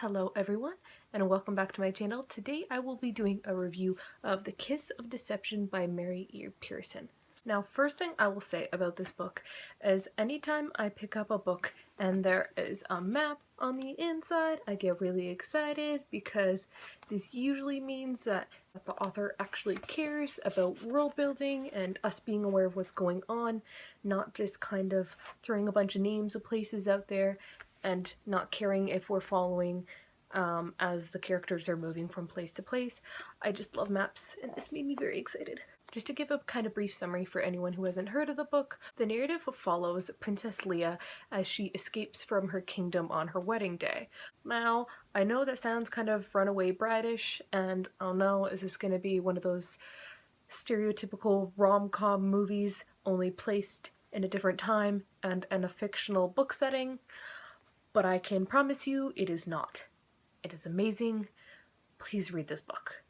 Hello everyone, and welcome back to my channel. Today I will be doing a review of The Kiss of Deception by Mary E Pearson. Now, first thing I will say about this book is anytime I pick up a book and there is a map on the inside, I get really excited because this usually means that the author actually cares about world building and us being aware of what's going on, not just kind of throwing a bunch of names of places out there and not caring if we're following as the characters are moving from place to place. I just love maps, and this made me very excited. Just to give a kind of brief summary for anyone who hasn't heard of the book, the narrative follows Princess Leia as she escapes from her kingdom on her wedding day. Now, I know that sounds kind of runaway bride-ish, and oh no, is this going to be one of those stereotypical rom-com movies only placed in a different time and in a fictional book setting? But I can promise you it is not. It is amazing. Please read this book.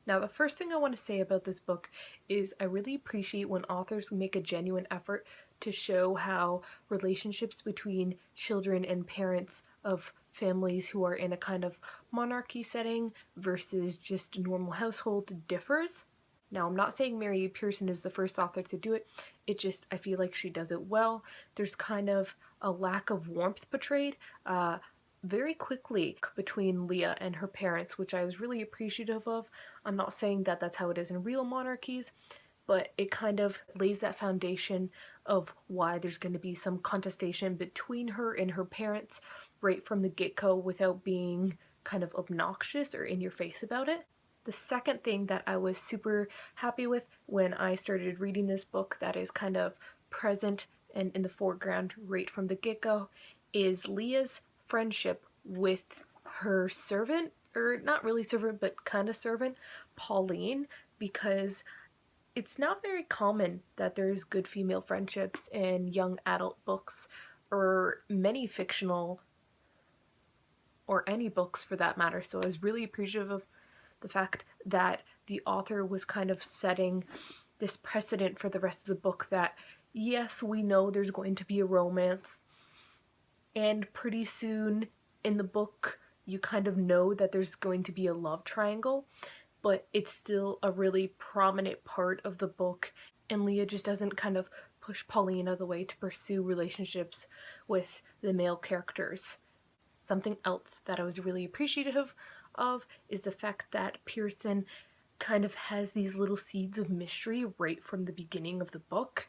Now, the first thing I want to say about this book is I really appreciate when authors make a genuine effort to show how relationships between children and parents of families who are in a kind of monarchy setting versus just a normal household differs. Now, I'm not saying Mary E Pearson is the first author to do it, I feel like she does it well. There's kind of a lack of warmth portrayed very quickly between Leia and her parents, which I was really appreciative of. I'm not saying that that's how it is in real monarchies, but it kind of lays that foundation of why there's going to be some contestation between her and her parents right from the get-go without being kind of obnoxious or in your face about it. The second thing that I was super happy with when I started reading this book that is kind of present and in the foreground right from the get-go is Leah's friendship with her servant, or not really servant, but kind of servant, Pauline, because it's not very common that there's good female friendships in young adult books, or many fictional, or any books for that matter, so I was really appreciative of the fact that the author was kind of setting this precedent for the rest of the book that, yes, we know there's going to be a romance, and pretty soon in the book you kind of know that there's going to be a love triangle, but it's still a really prominent part of the book, and Leah just doesn't kind of push Pauline out of the way to pursue relationships with the male characters. Something else that I was really appreciative of is the fact that Pearson kind of has these little seeds of mystery right from the beginning of the book.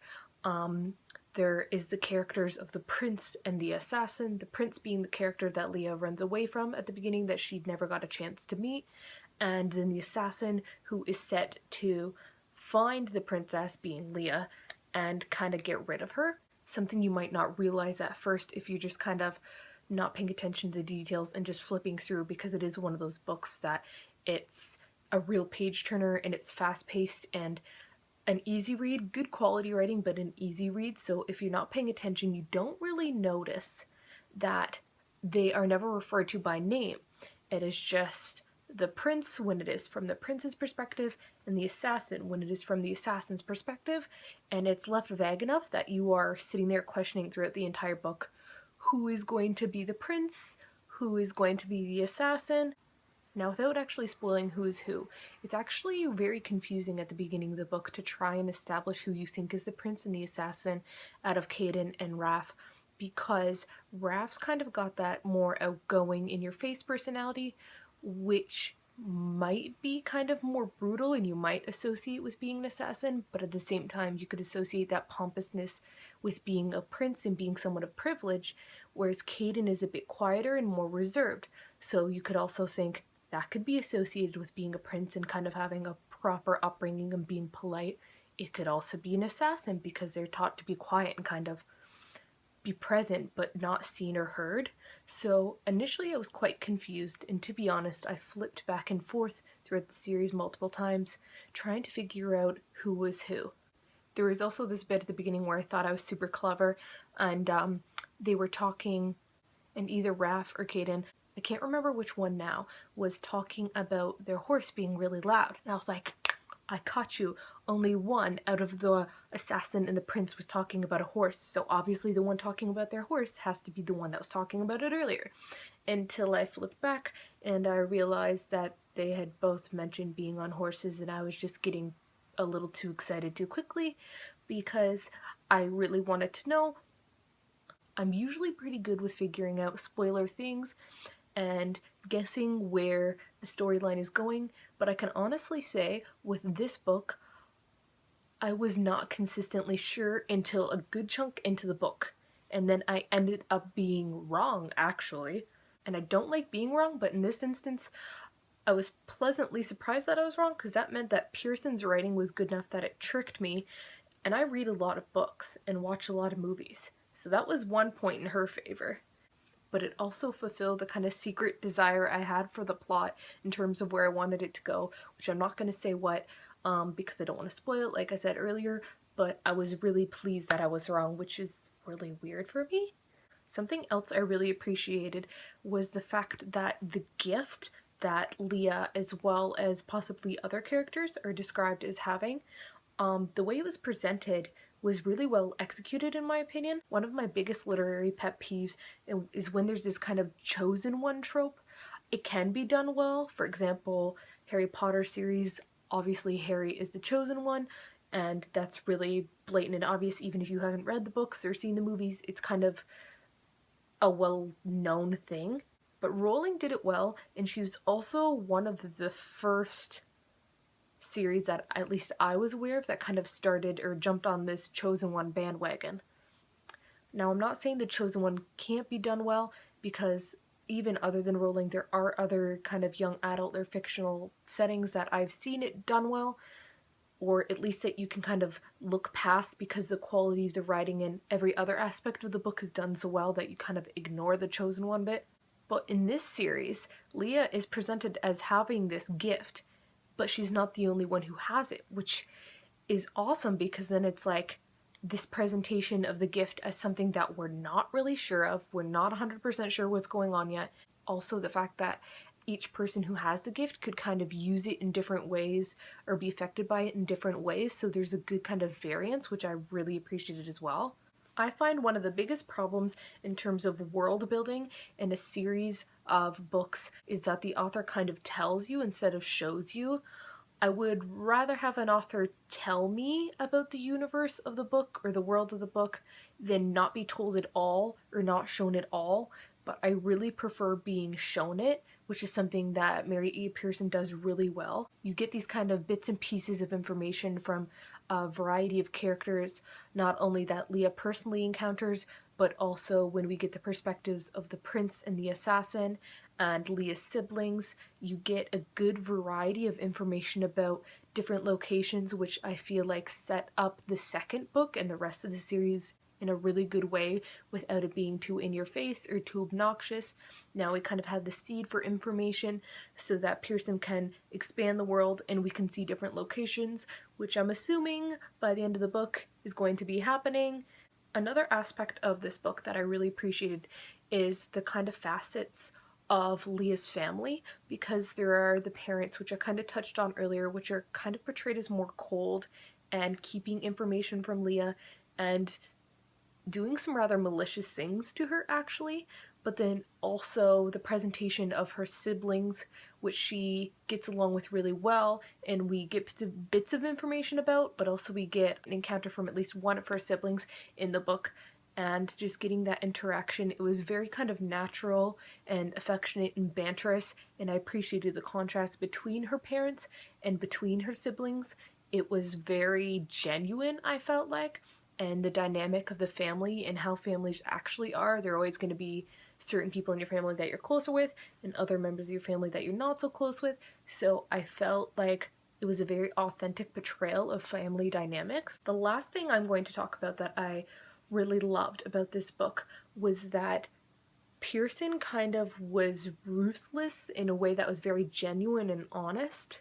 There is the characters of the prince and the assassin, the prince being the character that Leia runs away from at the beginning that she'd never got a chance to meet, and then the assassin who is set to find the princess, being Leia, and kind of get rid of her. Something you might not realize at first if you're just kind of not paying attention to the details and just flipping through, because it is one of those books that it's a real page turner and it's fast-paced and an easy read, good quality writing, but an easy read. So if you're not paying attention, you don't really notice that they are never referred to by name. It is just the prince when it is from the prince's perspective, and the assassin when it is from the assassin's perspective, and it's left vague enough that you are sitting there questioning throughout the entire book who is going to be the prince, who is going to be the assassin. Now, without actually spoiling who is who, it's actually very confusing at the beginning of the book to try and establish who you think is the prince and the assassin out of Caden and Raph, because Raph's kind of got that more outgoing, in-your-face personality, which might be kind of more brutal and you might associate with being an assassin, but at the same time you could associate that pompousness with being a prince and being someone of privilege, whereas Caden is a bit quieter and more reserved. So you could also think that could be associated with being a prince and kind of having a proper upbringing and being polite. It could also be an assassin because they're taught to be quiet and kind of be present but not seen or heard. So initially I was quite confused, and to be honest, I flipped back and forth throughout the series multiple times trying to figure out who was who. There was also this bit at the beginning where I thought I was super clever, and they were talking, and either Raph or Caden, I can't remember which one now, was talking about their horse being really loud, and I was like, I caught you. Only one out of the assassin and the prince was talking about a horse, so obviously the one talking about their horse has to be the one that was talking about it earlier. until I flipped back and I realized that they had both mentioned being on horses, and I was just getting a little too excited too quickly because I really wanted to know. I'm usually pretty good with figuring out spoiler things and guessing where the storyline is going, but I can honestly say with this book, I was not consistently sure until a good chunk into the book. And then I ended up being wrong, actually. And I don't like being wrong, but in this instance, I was pleasantly surprised that I was wrong because that meant that Pearson's writing was good enough that it tricked me. And I read a lot of books and watch a lot of movies, so that was one point in her favor. But it also fulfilled the kind of secret desire I had for the plot in terms of where I wanted it to go, which I'm not going to say what, because I don't want to spoil it, like I said earlier, but I was really pleased that I was wrong, which is really weird for me. Something else I really appreciated was the fact that the gift that Leah, as well as possibly other characters, are described as having, the way it was presented was really well executed, in my opinion. One of my biggest literary pet peeves is when there's this kind of chosen one trope. It can be done well. For example, Harry Potter series, obviously Harry is the chosen one, and that's really blatant and obvious even if you haven't read the books or seen the movies. It's kind of a well-known thing. But Rowling did it well, and she was also one of the first series that at least I was aware of that kind of started or jumped on this chosen one bandwagon. Now, I'm not saying the chosen one can't be done well, because even other than Rowling, there are other kind of young adult or fictional settings that I've seen it done well, or at least that you can kind of look past because the quality of the writing and every other aspect of the book is done so well that you kind of ignore the chosen one bit. But in this series, Leah is presented as having this gift, but she's not the only one who has it, which is awesome because then it's like this presentation of the gift as something that we're not really sure of, we're not 100% sure what's going on yet. Also, the fact that each person who has the gift could kind of use it in different ways or be affected by it in different ways, so there's a good kind of variance, which I really appreciated as well. I find one of the biggest problems in terms of world building in a series of books is that the author kind of tells you instead of shows you. I would rather have an author tell me about the universe of the book or the world of the book than not be told at all or not shown at all, but I really prefer being shown it, which is something that Mary E Pearson does really well. You get these kind of bits and pieces of information from a variety of characters, not only that Leah personally encounters, but also when we get the perspectives of the prince and the assassin and Leah's siblings. You get a good variety of information about different locations, which I feel like set up the second book and the rest of the series in a really good way without it being too in your face or too obnoxious. Now we kind of have the seed for information so that Pearson can expand the world and we can see different locations, which I'm assuming by the end of the book is going to be happening. Another aspect of this book that I really appreciated is the kind of facets of Leah's family, because there are the parents, which I kind of touched on earlier, which are kind of portrayed as more cold and keeping information from Leah and doing some rather malicious things to her, actually. But then also the presentation of her siblings, which she gets along with really well, and we get bits of information about, but also we get an encounter from at least one of her siblings in the book, and just getting that interaction, it was very kind of natural and affectionate and banterous, and I appreciated the contrast between her parents and between her siblings. It was very genuine, I felt like, and the dynamic of the family and how families actually are. There are always going to be certain people in your family that you're closer with and other members of your family that you're not so close with, so I felt like it was a very authentic portrayal of family dynamics. The last thing I'm going to talk about that I really loved about this book was that Pearson kind of was ruthless in a way that was very genuine and honest.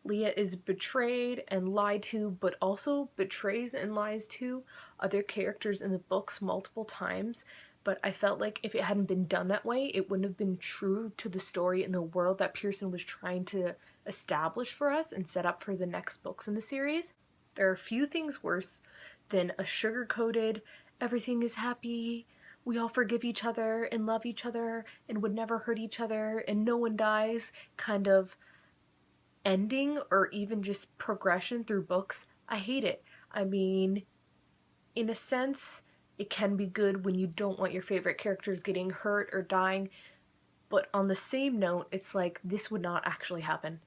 Leah is betrayed and lied to, but also betrays and lies to other characters in the books multiple times, but I felt like if it hadn't been done that way, it wouldn't have been true to the story and the world that Pearson was trying to establish for us and set up for the next books in the series. There are few things worse than a sugar-coated, everything is happy, we all forgive each other and love each other and would never hurt each other and no one dies kind of ending or even just progression through books. I hate it. I mean, in a sense, it can be good when you don't want your favorite characters getting hurt or dying, but on the same note, it's like this would not actually happen.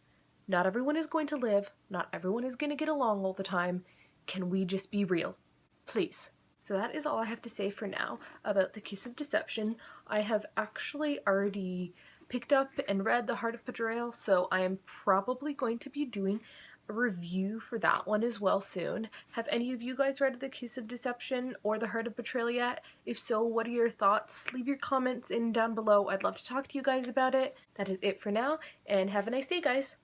Not everyone is going to live, not everyone is going to get along all the time. Can we just be real? Please. So that is all I have to say for now about The Kiss of Deception. I have actually already picked up and read The Heart of Betrayal, so I am probably going to be doing a review for that one as well soon. Have any of you guys read The Kiss of Deception or The Heart of Betrayal yet? If so, what are your thoughts? Leave your comments in down below. I'd love to talk to you guys about it. That is it for now, and have a nice day, guys!